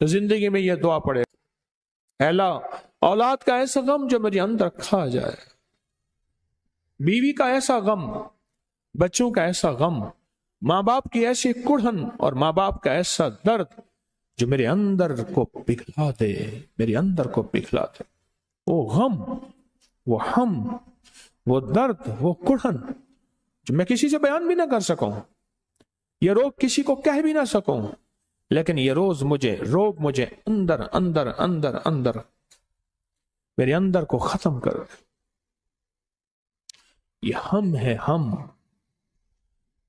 تو زندگی میں یہ دعا پڑے، اے اللہ اولاد کا ایسا غم جو میرے اندر کھا جائے، بیوی کا ایسا غم، بچوں کا ایسا غم، ماں باپ کی ایسی کڑھن اور ماں باپ کا ایسا درد جو میرے اندر کو پگھلا دے، میرے اندر کو پگھلا دے۔ وہ غم، وہ ہم، وہ درد، وہ کڑھن جو میں کسی سے بیان بھی نہ کر سکوں، یہ روگ کسی کو کہہ بھی نہ سکوں، لیکن یہ روگ مجھے اندر اندر اندر اندر میرے اندر کو ختم کر دے۔ یہ ہم ہے، ہم۔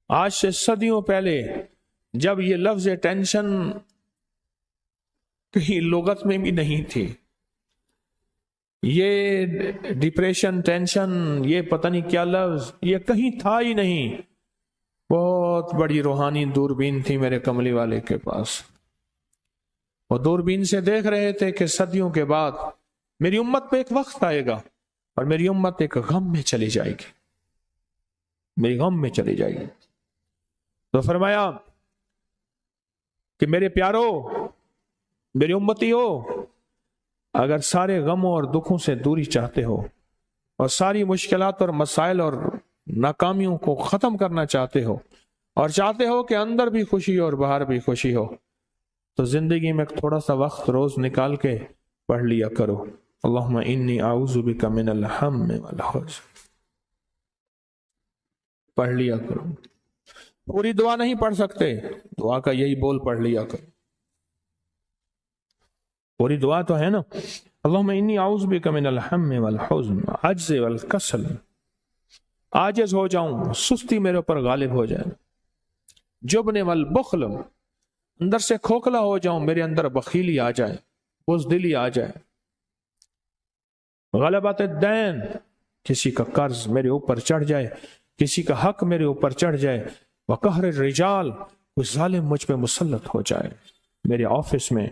آج سے صدیوں پہلے جب یہ لفظ ٹینشن کہیں لغت میں بھی نہیں تھی، یہ ڈپریشن، ٹینشن، یہ پتہ نہیں کیا لفظ، یہ کہیں تھا ہی نہیں۔ بہت بڑی روحانی دوربین تھی میرے کملی والے کے پاس، وہ دوربین سے دیکھ رہے تھے کہ صدیوں کے بعد میری امت پہ ایک وقت آئے گا اور میری امت ایک غم میں چلی جائے گی، میری غم میں چلی جائے گی۔ تو فرمایا کہ میرے پیارو، میری امتی ہو، اگر سارے غموں اور دکھوں سے دوری چاہتے ہو اور ساری مشکلات اور مسائل اور ناکامیوں کو ختم کرنا چاہتے ہو اور چاہتے ہو کہ اندر بھی خوشی اور باہر بھی خوشی ہو، تو زندگی میں تھوڑا سا وقت روز نکال کے پڑھ لیا کرو، اللہم انی اعوذ بک من الہم والحزن۔ پڑھ لیا کرو، پوری دعا نہیں پڑھ سکتے، دعا کا یہی بول پڑھ لیا کرو۔ پوری دعا تو ہے نا، اللہم انی اعوذ بک من الہم والحزن عجز والکسل، عاجز ہو جاؤں، سستی میرے اوپر غالب ہو جائے، جبن والبخل، اندر سے کھوکھلا ہو جاؤں، میرے اندر بخیلی آ جائے، بزدلی آ جائے، غلبت الدین، کسی کا قرض میرے اوپر چڑھ جائے، کسی کا حق میرے اوپر چڑھ جائے، وقہر الرجال، کوئی ظالم مجھ پہ مسلط ہو جائے، میرے آفس میں،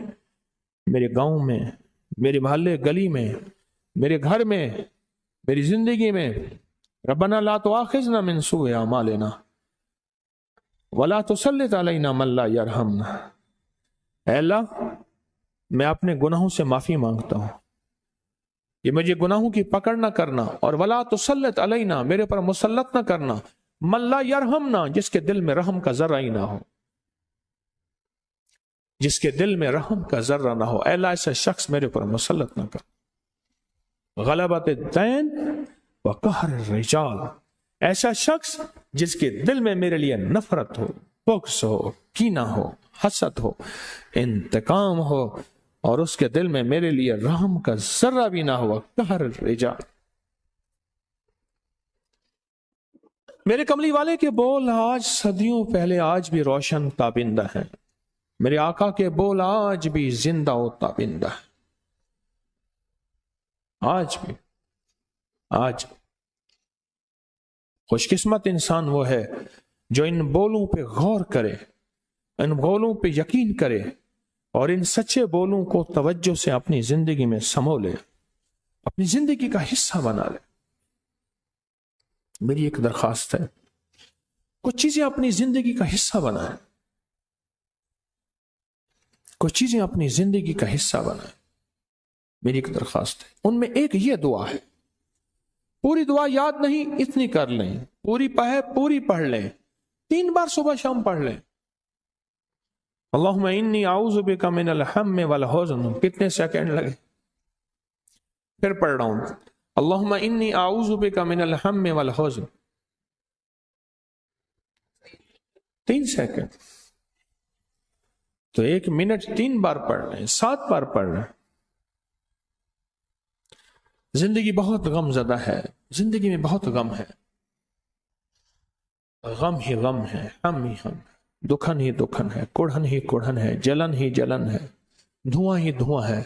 میرے گاؤں میں، میرے محلے گلی میں، میرے گھر میں، میری زندگی میں۔ ربنا لا تؤاخذنا من سوء اعمالنا ولا تسلط علینا من لا یرحمنا، اے اللہ میں اپنے گناہوں سے معافی مانگتا ہوں، یہ مجھے گناہوں کی پکڑ نہ کرنا، اور ولا تسلط علینا، میرے پر مسلط نہ کرنا، من لا یرحمنا، جس کے دل میں رحم کا ذرہ ہی نہ ہو، جس کے دل میں رحم کا ذرہ نہ ہو، اے اللہ ایسا شخص میرے پر مسلط نہ کر۔ غلبت الدین وقہر الرجال، ایسا شخص جس کے دل میں میرے لیے نفرت ہو، بغض ہو، کینہ ہو، حسد ہو، انتقام ہو، اور اس کے دل میں میرے لیے رحم کا ذرہ بھی نہ ہوا، قہر الرجال۔ میرے کملی والے کے بول آج صدیوں پہلے آج بھی روشن تابندہ ہیں، میرے آقا کے بول آج بھی زندہ و تابندہ ہیں، آج بھی، آج بھی۔ خوش قسمت انسان وہ ہے جو ان بولوں پہ غور کرے، ان بولوں پہ یقین کرے، اور ان سچے بولوں کو توجہ سے اپنی زندگی میں سمو لے، اپنی زندگی کا حصہ بنا لے۔ میری ایک درخواست ہے، کچھ چیزیں اپنی زندگی کا حصہ بنائیں، کچھ چیزیں اپنی زندگی کا حصہ بنائیں، میری ایک درخواست ہے۔ ان میں ایک یہ دعا ہے، پوری دعا یاد نہیں، اتنی کر لیں، پوری پڑھ لیں، 3 بار صبح شام پڑھ لیں۔ اللہم انی اعوذ بک من الہم والحزن، کتنے سیکنڈ لگے؟ پھر پڑھ رہا ہوں، اللہم انی اعوذ بک من الہم والحزن، 3 سیکنڈ، تو 1 منٹ 3 بار پڑھ رہے ہیں، 7 بار پڑھ رہے ہیں۔ زندگی بہت غم زدہ ہے، زندگی میں بہت غم ہے، غم ہی غم ہے، ہم ہی ہم، دکھن ہی دکھن ہے، کڑھن ہی کڑھن ہے، جلن ہی جلن ہے، دھواں ہی دھواں ہے،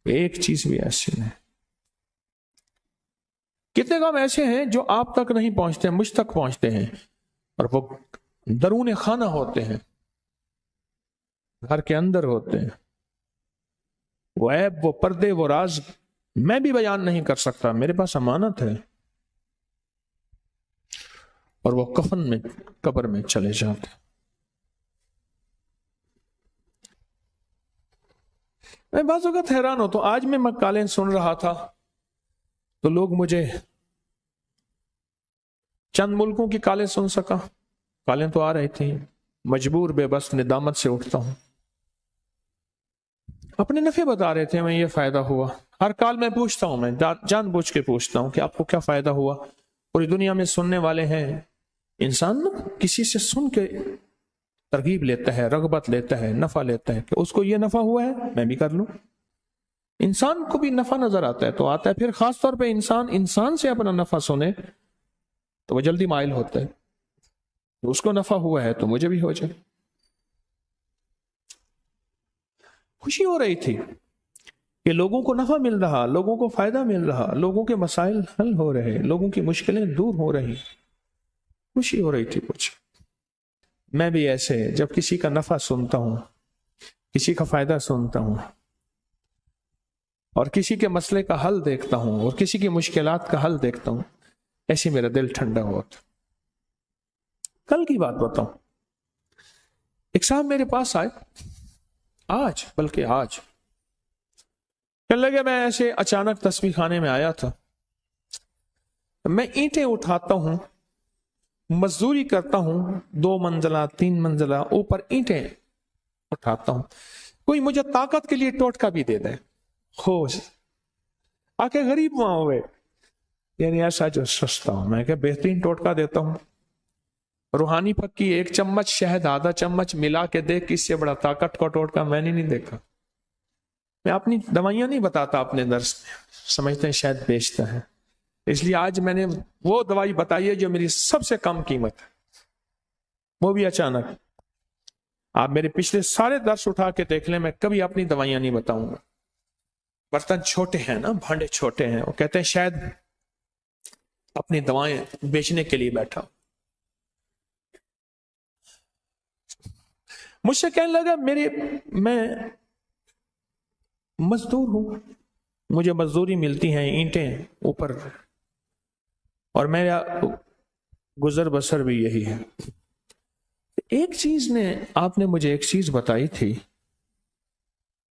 ایک چیز بھی ایسی نہیں۔ کتنے غم ایسے ہیں جو آپ تک نہیں پہنچتے، مجھ تک پہنچتے ہیں، اور وہ درون خانہ ہوتے ہیں، گھر کے اندر ہوتے ہیں، وہ عیب، وہ پردے، وہ راز میں بھی بیان نہیں کر سکتا، میرے پاس امانت ہے، اور وہ کفن میں، قبر میں چلے جاتے ہیں۔ میں بعض وقت حیران ہوتا ہوں. آج میں مقالے سن رہا تھا تو لوگ مجھے چند ملکوں کی کالیں سن سکا، کالیں تو آ رہی تھیں، مجبور بے بس ندامت سے اٹھتا ہوں. اپنے نفع بتا رہے تھے، میں یہ فائدہ ہوا. ہر کال میں پوچھتا ہوں، میں جان بوجھ کے پوچھتا ہوں کہ آپ کو کیا فائدہ ہوا. پوری دنیا میں سننے والے ہیں. انسان کسی سے سن کے ترغیب لیتا ہے، رغبت لیتا ہے، نفع لیتا ہے کہ اس کو یہ نفع ہوا ہے میں بھی کر لوں. انسان کو بھی نفع نظر آتا ہے تو آتا ہے. پھر خاص طور پہ انسان سے اپنا نفع سنے تو وہ جلدی مائل ہوتا ہے. اس کو نفع ہوا ہے تو مجھے بھی ہو جائے. خوشی ہو رہی تھی کہ لوگوں کو نفع مل رہا، لوگوں کو فائدہ مل رہا، لوگوں کے مسائل حل ہو رہے، لوگوں کی مشکلیں دور ہو رہی. خوشی ہو رہی تھی کچھ. میں بھی ایسے جب کسی کا نفع سنتا ہوں، کسی کا فائدہ سنتا ہوں اور کسی کے مسئلے کا حل دیکھتا ہوں اور کسی کی مشکلات کا حل دیکھتا ہوں، ایسے میرا دل ٹھنڈا ہوتا. کل کی بات بتاؤں، ایک صاحب میرے پاس آئے آج کہنے لگے میں ایسے اچانک تسبیح خانے میں آیا تھا، میں اینٹیں اٹھاتا ہوں، مزدوری کرتا ہوں، 2 منزلہ 3 منزلہ اوپر اینٹیں اٹھاتا ہوں، کوئی مجھے طاقت کے لیے ٹوٹکا بھی دے دے. خوش آ کے غریب وہاں ہوئے، یعنی ایسا جو سستا ہوں. میں کہ بہترین ٹوٹکا دیتا ہوں، روحانی پکی 1 چمچ شہد آدھا چمچ ملا کے دیکھ، اس سے بڑا طاقت کا ٹوٹکا میں نے نہیں دیکھا. میں اپنی دوائیاں نہیں بتاتا اپنے درس میں، سمجھتے ہیں شاید بیچتا ہے، اس لیے آج میں نے وہ دوائی بتائی ہے جو میری سب سے کم قیمت ہے، وہ بھی اچانک. آپ میرے پچھلے سارے درس اٹھا کے دیکھ لیں، میں کبھی اپنی دوائیاں نہیں بتاؤں گا. برتن چھوٹے ہیں نا، بھانڈے چھوٹے ہیں، وہ کہتے ہیں شاید اپنی دوائیں بیچنے کے لیے بیٹھا. مجھ سے کہنے لگا میں مزدور ہوں، مجھے مزدوری ملتی ہیں اینٹیں اوپر، اور میرا گزر بسر بھی یہی ہے. ایک چیز آپ نے مجھے ایک چیز بتائی تھی،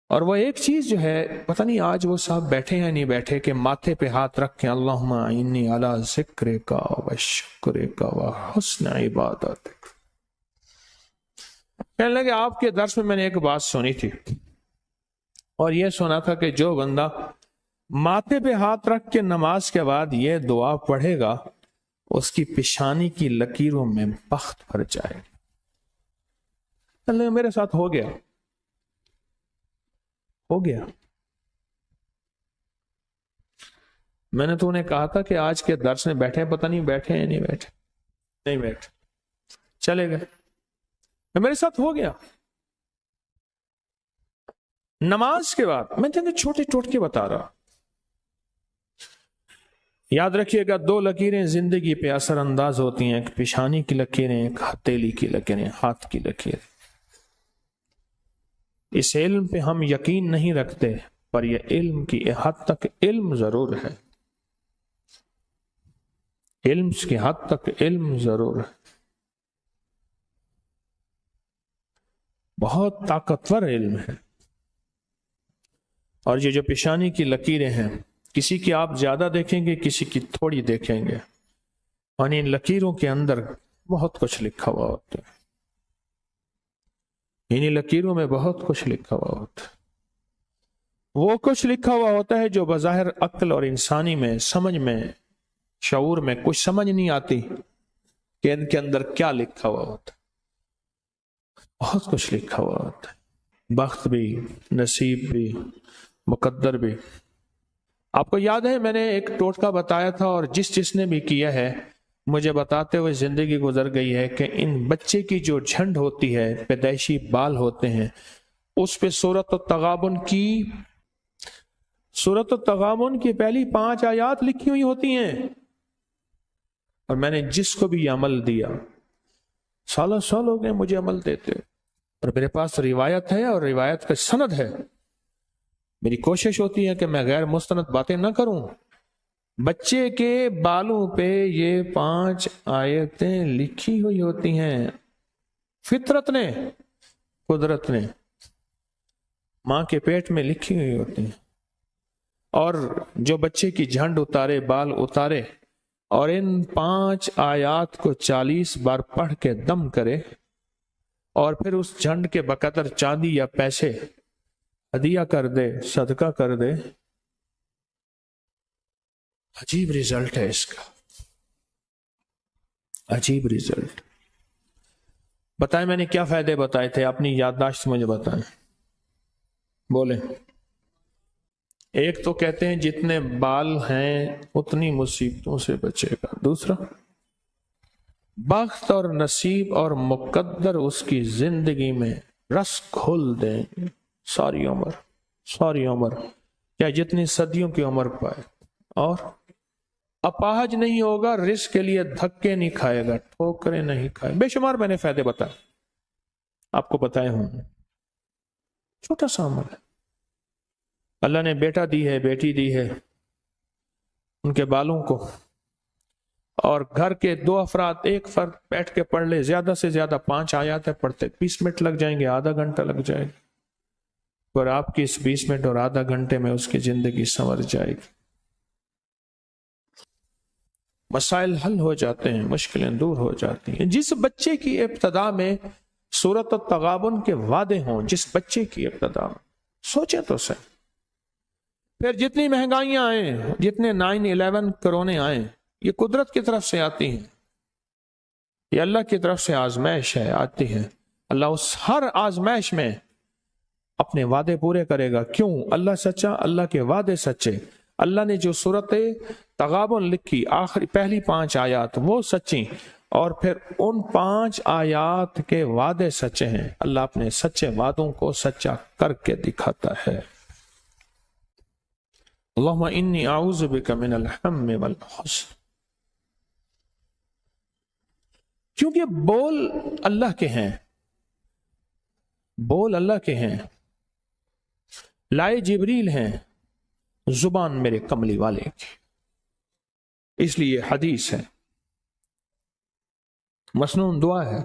اور وہ ایک چیز جو ہے پتہ نہیں آج وہ صاحب بیٹھے ہیں نہیں بیٹھے، کہ ماتھے پہ ہاتھ رکھ کے اللہم اعنی علی ذکرک و شکرک و حسن عبادتک. کہنے لگے آپ کے درس میں نے ایک بات سنی تھی، اور یہ سنا تھا کہ جو بندہ ماتھے پہ ہاتھ رکھ کے نماز کے بعد یہ دعا پڑھے گا، اس کی پیشانی کی لکیروں میں بخت بھر جائے گا. اللہ میرے ساتھ ہو گیا. میں نے تو انہیں کہا تھا کہ آج کے درس میں بیٹھے، پتہ نہیں بیٹھے ہیں نہیں بیٹھے، چلے گئے. میرے ساتھ ہو گیا. نماز کے بعد میں تمہیں چھوٹے ٹوٹکے بتا رہا. یاد رکھیے گا 2 لکیریں زندگی پہ اثر انداز ہوتی ہیں، ایک پیشانی کی لکیریں، ایک ہتھیلی کی لکیریں، ہاتھ کی لکیریں. اس علم پہ ہم یقین نہیں رکھتے، پر یہ علم کی حد تک علم ضرور ہے، علم کی حد تک علم ضرور ہے، بہت طاقتور علم ہے. اور یہ جو پیشانی کی لکیریں ہیں، کسی کی آپ زیادہ دیکھیں گے، کسی کی تھوڑی دیکھیں گے، اور ان لکیروں کے اندر بہت کچھ لکھا ہوا ہوتا ہے. انہی لکیروں میں بہت کچھ لکھا ہوا ہوتا ہے. وہ کچھ لکھا ہوا ہوتا ہے جو بظاہر عقل اور انسانی میں، سمجھ میں، شعور میں کچھ سمجھ نہیں آتی کہ ان کے اندر کیا لکھا ہوا ہوتا ہے. بہت کچھ لکھا ہوا ہوتا ہے، بخت بھی، نصیب بھی، مقدر بھی. آپ کو یاد ہے میں نے ایک ٹوٹکا بتایا تھا، اور جس نے بھی کیا ہے مجھے بتاتے ہوئے زندگی گزر گئی ہے، کہ ان بچے کی جو جھنڈ ہوتی ہے، پیدائشی بال ہوتے ہیں، اس پہ سورۃ التغابن کی پہلی 5 آیات لکھی ہوئی ہوتی ہیں. اور میں نے جس کو بھی یہ عمل دیا، سال ہو گئے مجھے عمل دیتے، اور میرے پاس روایت ہے اور روایت کا سند ہے. میری کوشش ہوتی ہے کہ میں غیر مستند باتیں نہ کروں. بچے کے بالوں پہ یہ 5 آیتیں لکھی ہوئی ہوتی ہیں، فطرت نے، قدرت نے. ماں کے پیٹ میں لکھی ہوئی ہوتی ہیں، اور جو بچے کی جھنڈ اتارے، بال اتارے، اور ان 5 آیات کو 40 بار پڑھ کے دم کرے، اور پھر اس جھنڈ کے بقدر چاندی یا پیسے ہدیہ کر دے، صدقہ کر دے، عجیب رزلٹ ہے اس کا، عجیب رزلٹ۔ بتائیں میں نے کیا فائدے بتائے تھے؟ اپنی یادداشت مجھے بتائیں، بولیں۔ ایک تو کہتے ہیں جتنے بال ہیں اتنی مصیبتوں سے بچے گا۔ دوسرا، بخت اور نصیب اور مقدر اس کی زندگی میں رس کھول دیں گے، ساری عمر، ساری عمر، یا جتنی صدیوں کی عمر پائے، اور اپاہج نہیں ہوگا، رزق کے لیے دھکے نہیں کھائے گا، ٹھوکریں نہیں کھائے۔ بے شمار میں نے فائدے بتائے، آپ کو بتائے ہوں، چھوٹا سا عمل ہے۔ اللہ نے بیٹا دی ہے، بیٹی دی ہے، ان کے بالوں کو، اور گھر کے 2 افراد ایک فرد بیٹھ کے پڑھ لے، زیادہ سے زیادہ 5 آیاتیں پڑھتے، 20 منٹ لگ جائیں گے، آدھا گھنٹہ لگ جائے گا، اور آپ کی اس 20 منٹ اور آدھا گھنٹے میں اس کی زندگی سنور جائے گی، مسائل حل ہو جاتے ہیں، مشکلیں دور ہو جاتی ہیں۔ جس بچے کی ابتدا میں سورۃ التغابن کے وعدے ہوں، جس بچے کی ابتدا میں، سوچیں تو صحیح، پھر جتنی مہنگائیاں آئیں، جتنے 9/11 کرونے آئیں، یہ قدرت کی طرف سے آتی ہیں، یہ اللہ کی طرف سے آزمائش ہے، آتی ہے۔ اللہ اس ہر آزمائش میں اپنے وعدے پورے کرے گا۔ کیوں؟ اللہ سچا، اللہ کے وعدے سچے۔ اللہ نے جو سورۃ تغابن لکھی، آخری پہلی 5 آیات وہ سچی، اور پھر ان 5 آیات کے وعدے سچے ہیں۔ اللہ اپنے سچے وعدوں کو سچا کر کے دکھاتا ہے۔ اللہم انی اعوذ بک من الہم والحزن، کیونکہ بول اللہ کے ہیں، بول اللہ کے ہیں، لائے جبریل ہیں، زبان میرے کملی والے کی، اس لیے حدیث ہے، مسنون دعا ہے۔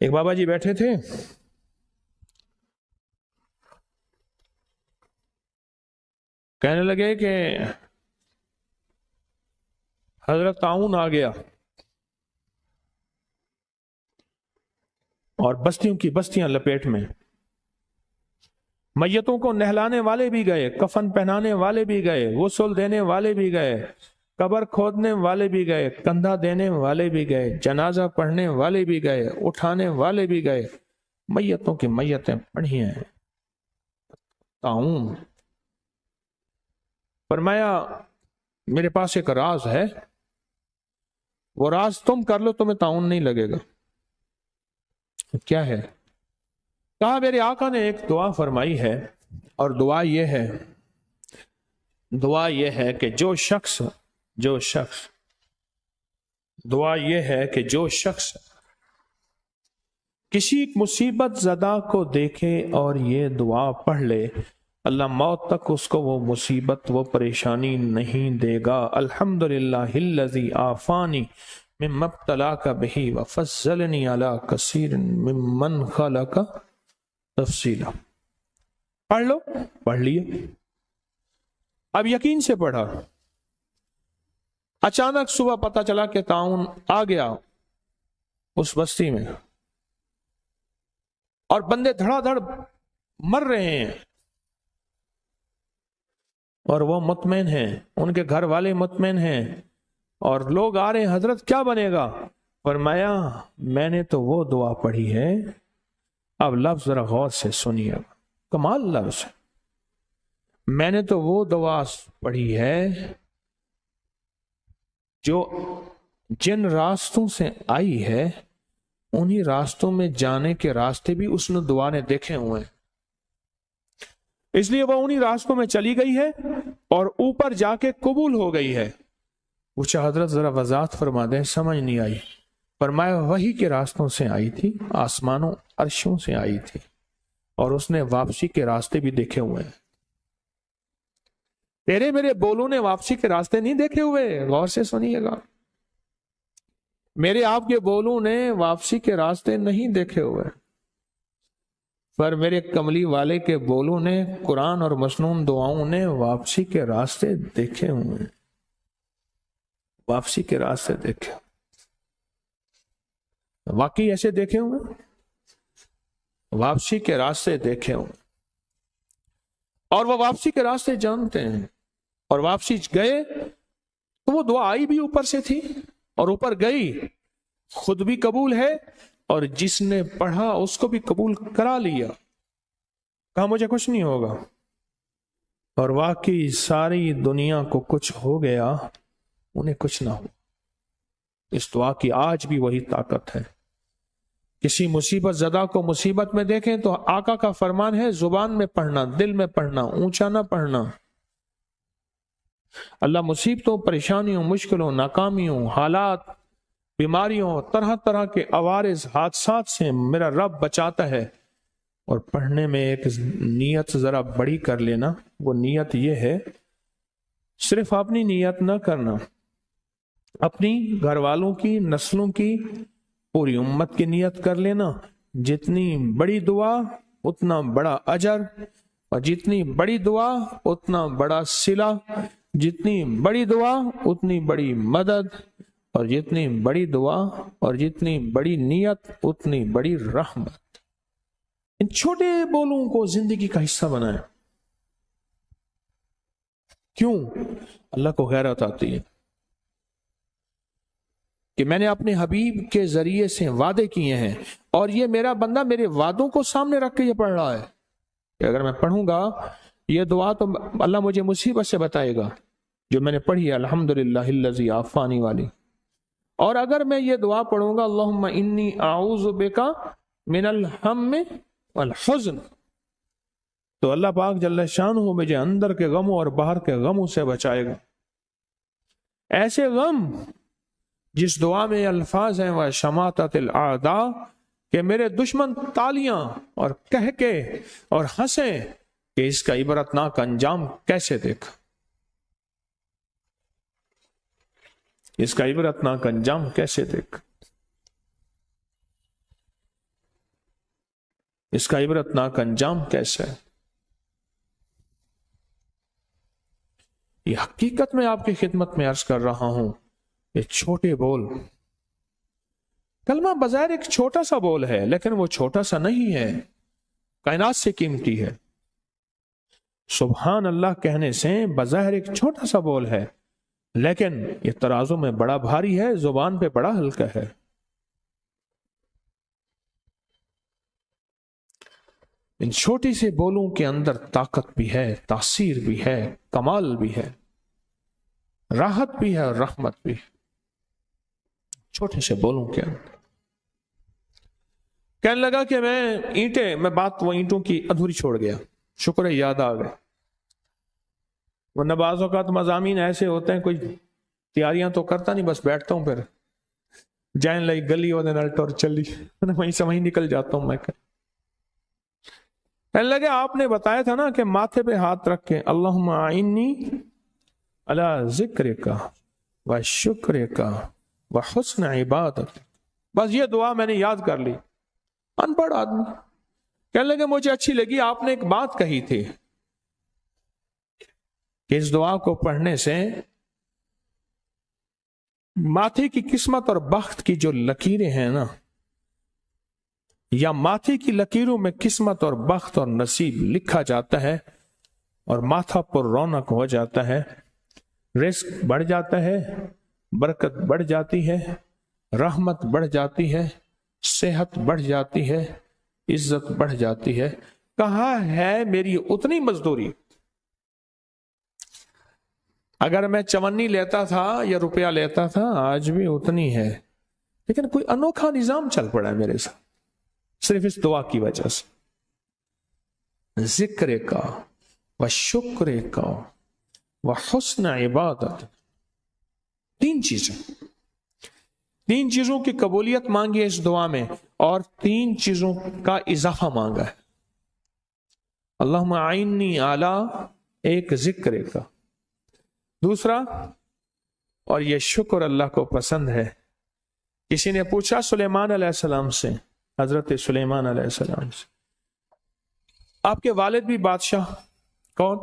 ایک بابا جی بیٹھے تھے، کہنے لگے کہ حضرت طاعون آ گیا اور بستیوں کی بستیاں لپیٹ میں، میتوں کو نہلانے والے بھی گئے، کفن پہنانے والے بھی گئے، غسل دینے والے بھی گئے، قبر کھودنے والے بھی گئے، کندھا دینے والے بھی گئے، جنازہ پڑھنے والے بھی گئے، اٹھانے والے بھی گئے، میتوں کی میتیں پڑھی ہیں۔ طاعون فرمایا میرے پاس ایک راز ہے، وہ راز تم کر لو، تمہیں طاعون نہیں لگے گا۔ کیا ہے؟ کہا میرے آقا نے ایک دعا فرمائی ہے، اور دعا یہ ہے کہ جو شخص کسی مصیبت زدہ کو دیکھے اور یہ دعا پڑھ لے، اللہ موت تک اس کو وہ مصیبت، وہ پریشانی نہیں دے گا۔ الحمدللہ الذی عافانی مما ابتلاک بہ وفضلنی علی کثیر ممن خلق تفصیلا۔ پڑھ لو، پڑھ لیے، اب یقین سے پڑھا، اچانک صبح پتا چلا کہ طاعون آ گیا اس بستی میں، اور بندے دھڑا دھڑ مر رہے ہیں، اور وہ مطمئن ہیں، ان کے گھر والے مطمئن ہیں، اور لوگ آ رہے ہیں، حضرت کیا بنے گا؟ فرمایا میں نے تو وہ دعا پڑھی ہے، اب لفظ ذرا غور سے سنیے، کمال لفظ ہے، میں نے تو وہ دعا پڑھی ہے جو جن راستوں سے آئی ہے انہی راستوں میں جانے کے راستے بھی اس نے دعا نے دیکھے ہوئے ہیں، اس لیے وہ انہی راستوں میں چلی گئی ہے اور اوپر جا کے قبول ہو گئی ہے۔ پوچھا حضرت ذرا وضاحت فرما دیں، سمجھ نہیں آئی۔ فرمایا وحی کے راستوں سے آئی تھی، آسمانوں عرشوں سے آئی تھی، اور اس نے واپسی کے راستے بھی دیکھے ہوئے ہیں۔ تیرے میرے بولوں نے واپسی کے راستے نہیں دیکھے ہوئے، غور سے سنیے گا، میرے آپ کے بولوں نے واپسی کے راستے نہیں دیکھے ہوئے، پر میرے کملی والے کے بولوں نے، قرآن اور مسنون دعاؤں نے واپسی کے راستے دیکھے ہوئے، واپسی کے راستے دیکھے، واقعی ایسے دیکھے ہوئے، واپسی کے راستے دیکھے ہوئے، اور وہ واپسی کے راستے جانتے ہیں، اور واپسی گئے تو وہ دعا آئی بھی اوپر سے تھی اور اوپر گئی، خود بھی قبول ہے اور جس نے پڑھا اس کو بھی قبول کرا لیا، کہا مجھے کچھ نہیں ہوگا، اور واقعی ساری دنیا کو کچھ ہو گیا، انہیں کچھ نہ ہو۔ اس دعا کی آج بھی وہی طاقت ہے۔ کسی مصیبت زدہ کو مصیبت میں دیکھیں تو آقا کا فرمان ہے زبان میں پڑھنا، دل میں پڑھنا، اونچا نہ پڑھنا۔ اللہ مصیبتوں، پریشانیوں، مشکلوں، ناکامیوں، حالات، بیماریوں، طرح طرح کے عوارض حادثات سے میرا رب بچاتا ہے۔ اور پڑھنے میں ایک نیت ذرا بڑی کر لینا، وہ نیت یہ ہے، صرف اپنی نیت نہ کرنا، اپنی گھر والوں کی، نسلوں کی، پوری امت کی نیت کر لینا۔ جتنی بڑی دعا اتنا بڑا اجر، اور جتنی بڑی دعا اتنا بڑا صلہ، جتنی بڑی دعا اتنی بڑی مدد، اور جتنی بڑی دعا اور جتنی بڑی نیت اتنی بڑی رحمت۔ ان چھوٹے بولوں کو زندگی کا حصہ بنائیں۔ کیوں؟ اللہ کو غیرت آتی ہے کہ میں نے اپنے حبیب کے ذریعے سے وعدے کیے ہیں، اور یہ میرا بندہ میرے وعدوں کو سامنے رکھ کے یہ پڑھ رہا ہے کہ اگر میں پڑھوں گا یہ دعا تو اللہ مجھے مصیبت سے بتائے گا، جو میں نے پڑھی ہے الحمدللہ الذی عافانی والی۔ اور اگر میں یہ دعا پڑھوں گا اللہم انی اعوذ بک من الہم والحزن، تو اللہ پاک جل شانہ مجھے اندر کے غموں اور باہر کے غموں سے بچائے گا۔ ایسے غم جس دعا میں الفاظ ہیں وَشَمَاتَتِ الْأَعْدَاءِ کہ میرے دشمن تالیاں اور کہہ کے اور ہنسیں کہ اس کا عبرتناک انجام کیسے دیکھا، اس کا عبرتناک انجام کیسے دیکھا، اس کا عبرتناک انجام کیسے ہے۔ یہ حقیقت میں آپ کی خدمت میں عرض کر رہا ہوں، یہ چھوٹے بول، کلمہ بظاہر ایک چھوٹا سا بول ہے، لیکن وہ چھوٹا سا نہیں ہے، کائنات سے قیمتی ہے۔ سبحان اللہ کہنے سے بظاہر ایک چھوٹا سا بول ہے، لیکن یہ ترازو میں بڑا بھاری ہے، زبان پہ بڑا ہلکا ہے۔ ان چھوٹی سے بولوں کے اندر طاقت بھی ہے، تاثیر بھی ہے، کمال بھی ہے، راحت بھی ہے اور رحمت بھی ہے۔ چھوٹے سے بولوں کے اندر کہنے لگا کہ میں بات وہ اینٹوں کی ادھوری چھوڑ گیا، شکر ہے یاد آ گئے۔ ورنہ بعض اوقات مضامین ایسے ہوتے ہیں، کوئی تیاریاں تو کرتا نہیں، بس بیٹھتا ہوں، پھر جائن لئی گلی وہ نلٹ اور چلی، وہیں سے وہیں نکل جاتا ہوں میں۔ کہنے لگے آپ نے بتایا تھا نا کہ ماتھے پہ ہاتھ رکھ کے اللہم اعنی علی ذکرک و شکرک و حسن عبادت، بس یہ دعا میں نے یاد کر لی۔ ان پڑھ آدمی کہنے لگے مجھے اچھی لگی، آپ نے ایک بات کہی تھی کہ اس دعا کو پڑھنے سے ماتھے کی قسمت اور بخت کی جو لکیریں ہیں نا، یا ماتھے کی لکیروں میں قسمت اور بخت اور نصیب لکھا جاتا ہے، اور ماتھا پر رونق ہو جاتا ہے، رزق بڑھ جاتا ہے، برکت بڑھ جاتی ہے، رحمت بڑھ جاتی ہے، صحت بڑھ جاتی ہے، عزت بڑھ جاتی ہے۔ کہاں ہے میری اتنی مزدوری؟ اگر میں چونی لیتا تھا یا روپیہ لیتا تھا آج بھی اتنی ہے، لیکن کوئی انوکھا نظام چل پڑا ہے میرے ساتھ، صرف اس دعا کی وجہ سے۔ ذکر کا و شکر کا و حسن عبادت، تین چیزوں کی قبولیت مانگی ہے اس دعا میں، اور 3 چیزوں کا اضافہ مانگا ہے۔ اللہم اعنی علی، ایک ذکر کا، دوسرا، اور یہ شکر اللہ کو پسند ہے۔ کسی نے پوچھا سلیمان علیہ السلام سے، حضرت سلیمان علیہ السلام سے، آپ کے والد بھی بادشاہ، کون؟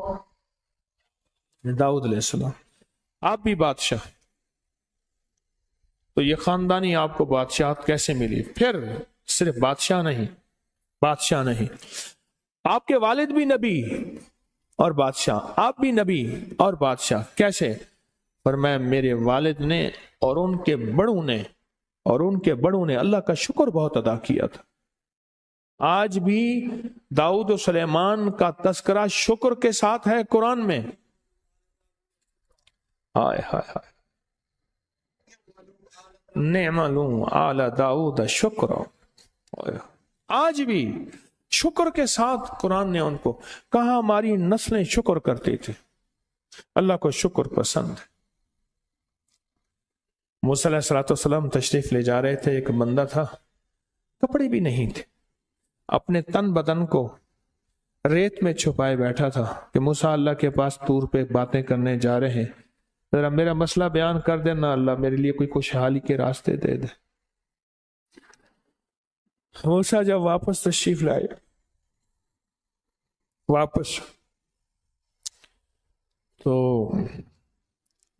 داؤد علیہ السلام، آپ بھی بادشاہ، تو یہ خاندانی آپ کو بادشاہت کیسے ملی؟ پھر صرف بادشاہ نہیں، آپ کے والد بھی نبی اور بادشاہ، آپ بھی نبی اور بادشاہ، کیسے؟ فرمایا میرے والد نے اور ان کے بڑوں نے اللہ کا شکر بہت ادا کیا تھا۔ آج بھی داؤد و سلیمان کا تذکرہ شکر کے ساتھ ہے قرآن میں۔ ہائے ہائے ہائے، نعملوں آل داؤد شکر، آج بھی شکر کے ساتھ قرآن نے ان کو کہا، ہماری نسلیں شکر کرتی تھی، اللہ کو شکر پسند ہے۔ موسیٰ علیہ السلام تشریف لے جا رہے تھے، ایک بندہ تھا، کپڑے بھی نہیں تھے، اپنے تن بدن کو ریت میں چھپائے بیٹھا تھا کہ موسیٰ اللہ کے پاس طور پہ باتیں کرنے جا رہے ہیں، ذرا میرا مسئلہ بیان کر دینا اللہ، میرے لیے کوئی خوشحالی کے راستے دے دے۔ موسیٰ جب واپس تشریف لائے، تو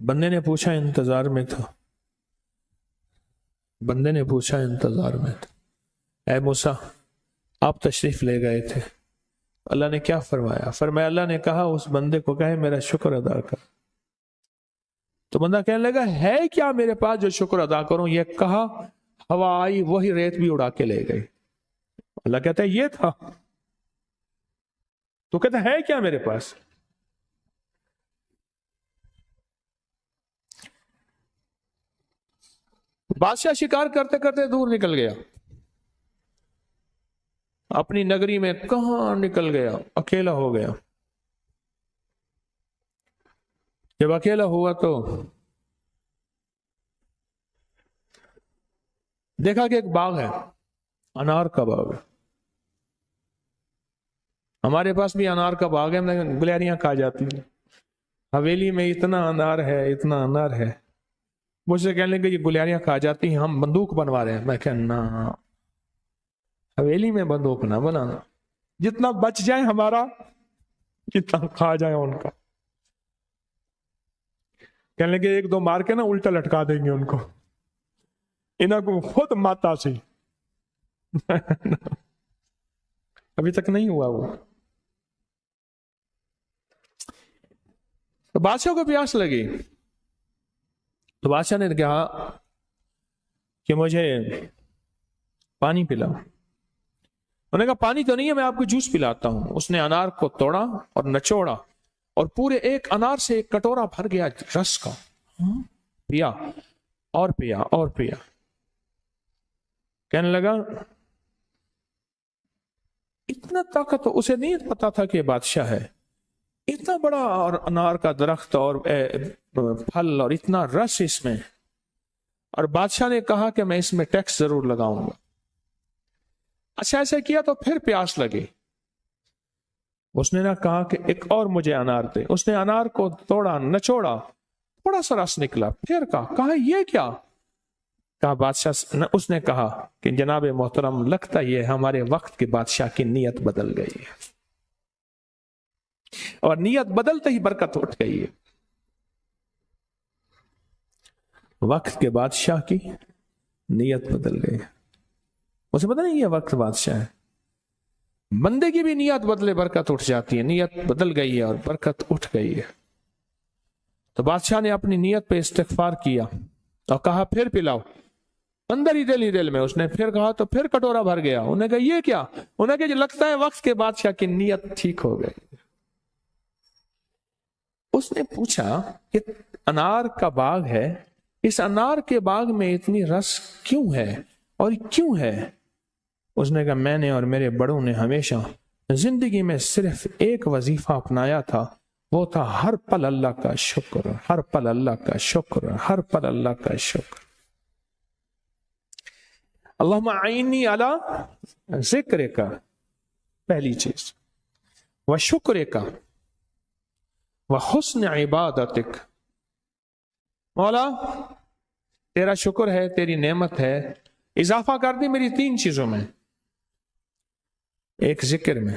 بندے نے پوچھا انتظار میں تھا، اے موسیٰ آپ تشریف لے گئے تھے، اللہ نے کیا فرمایا؟ فرمایا اللہ نے کہا اس بندے کو کہے میرا شکر ادا کر۔ تو بندہ کہنے لگا ہے کیا میرے پاس جو شکر ادا کروں؟ یہ کہا، ہوا آئی وہی ریت بھی اڑا کے لے گئی۔ اللہ کہتا ہے یہ تھا، تو کہتا ہے کیا میرے پاس؟ بادشاہ شکار کرتے کرتے دور نکل گیا، اپنی نگری میں کہاں نکل گیا، اکیلا ہو گیا۔ جب اکیلا ہوا تو دیکھا کہ ایک باغ ہے، انار کا باغ ہے۔ ہمارے پاس بھی انار کا باغ ہے، گلیاریاں کھا جاتی ہیں، حویلی میں اتنا انار ہے، مجھ سے کہنے لگے یہ گلیاریاں کھا جاتی ہیں، ہم بندوق بنوا رہے ہیں۔ میں کہنا حویلی میں بندوق نہ بنانا، جتنا بچ جائے ہمارا، جتنا کھا جائے ان کا۔ کہنے لگے ایک دو مار کے نا الٹا لٹکا دیں گے ان کو، انہوں کو خود ماتا سے۔ ابھی تک نہیں ہوا وہ۔ تو بادشاہ کو پیاس لگی، تو بادشاہ نے کہا کہ مجھے پانی پلاؤ۔ انہوں نے کہا پانی تو نہیں ہے، میں آپ کو جوس پلاتا ہوں۔ اس نے انار کو توڑا اور نچوڑا اور پورے ایک انار سے ایک کٹورا بھر گیا رس کا، پیا اور پیا اور پیا۔ کہنے لگا اتنا طاقت، اسے نہیں پتا تھا کہ بادشاہ ہے، اتنا بڑا اور انار کا درخت اور پھل اور اتنا رس اس میں، اور بادشاہ نے کہا کہ میں اس میں ٹیکس ضرور لگاؤں گا۔ اچھا ایسا کیا تو پھر پیاس لگی، اس نے نہ کہا کہ ایک اور مجھے انار دے، اس نے انار کو توڑا نچوڑا، تھوڑا سا رس نکلا، پھر کہا یہ کیا؟ کہا بادشاہ، اس نے کہا کہ جناب محترم لگتا یہ ہمارے وقت کے بادشاہ کی نیت بدل گئی ہے، اور نیت بدلتے ہی برکت اٹھ گئی ہے۔ وقت کے بادشاہ کی نیت بدل گئی، اسے پتہ نہیں یہ وقت بادشاہ ہے، بندے کی بھی نیت بدلے برکت اٹھ جاتی ہے، نیت بدل گئی ہے اور برکت اٹھ گئی ہے۔ تو بادشاہ نے اپنی نیت پہ استغفار کیا اور کہا پھر پلاؤ۔ اندر ہی دل میں اس نے پھر کہا تو پھر کٹورا بھر گیا۔ انہوں نے کہا یہ کیا؟ انہوں نے کہا لگتا ہے وقت کے بادشاہ کی نیت ٹھیک ہو گئی۔ اس نے پوچھا کہ انار کا باغ ہے، اس انار کے باغ میں اتنی رس کیوں ہے اور کیوں ہے؟ اس نے کہا میں نے اور میرے بڑوں نے ہمیشہ زندگی میں صرف ایک وظیفہ اپنایا تھا، وہ تھا ہر پل اللہ کا شکر، ہر پل اللہ کا شکر، ہر پل اللہ کا شکر۔ اللہم اعینی علی ذکر کا، پہلی چیز، و شکر کا، و حسن عبادتک۔ مولا تیرا شکر ہے، تیری نعمت ہے، اضافہ کر دی میری تین چیزوں میں، ایک ذکر میں،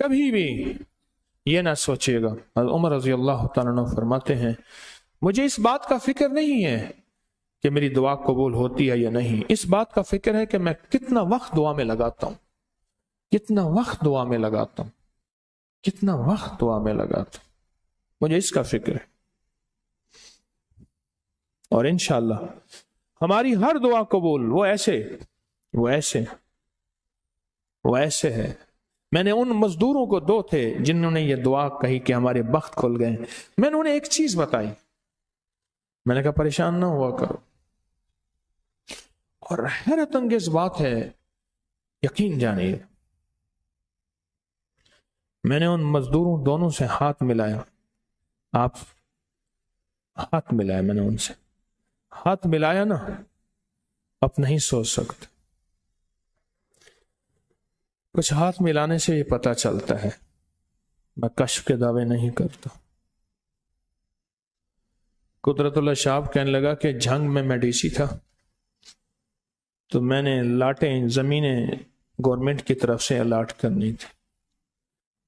کبھی بھی یہ نہ سوچے گا. عمر رضی اللہ تعالیٰ عنہ فرماتے ہیں مجھے اس بات کا فکر نہیں ہے کہ میری دعا قبول ہوتی ہے یا نہیں، اس بات کا فکر ہے کہ میں کتنا وقت دعا میں لگاتا ہوں، کتنا وقت دعا میں لگاتا ہوں، کتنا وقت دعا میں لگاتا ہوں، مجھے اس کا فکر ہے. اور انشاءاللہ ہماری ہر دعا قبول وہ ایسے ہے. میں نے ان مزدوروں کو دو تھے جنہوں نے یہ دعا کہی کہ ہمارے بخت کھل گئے، میں نے انہیں ایک چیز بتائی، میں نے کہا پریشان نہ ہوا کرو. اور حیرت انگیز بات ہے، یقین جانیے، میں نے ان مزدوروں دونوں سے ہاتھ ملایا، میں نے ان سے ہاتھ ملایا نا، آپ نہیں سوچ سکتے. کچھ ہاتھ ملانے سے یہ پتہ چلتا ہے، میں کشف کے دعوے نہیں کرتا. قدرت اللہ شاہ کہنے لگا کہ جھنگ میں ڈی سی تھا تو میں نے لاٹیں زمینیں گورنمنٹ کی طرف سے الاٹ کرنی تھی.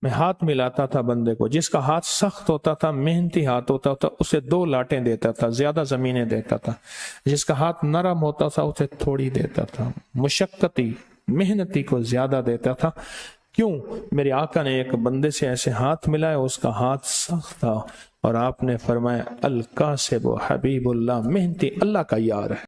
میں ہاتھ ملاتا تھا بندے کو، جس کا ہاتھ سخت ہوتا تھا، محنتی ہاتھ ہوتا تھا، اسے 2 لاٹیں دیتا تھا، زیادہ زمینیں دیتا تھا. جس کا ہاتھ نرم ہوتا تھا اسے تھوڑی دیتا تھا، مشقتی محنتی کو زیادہ دیتا تھا. کیوں؟ میرے آقا نے ایک بندے سے ایسے ہاتھ ملایا، اس کا ہاتھ سخت تھا، اور آپ نے فرمایا القاسب حبیب اللہ، محنتی اللہ کا یار ہے.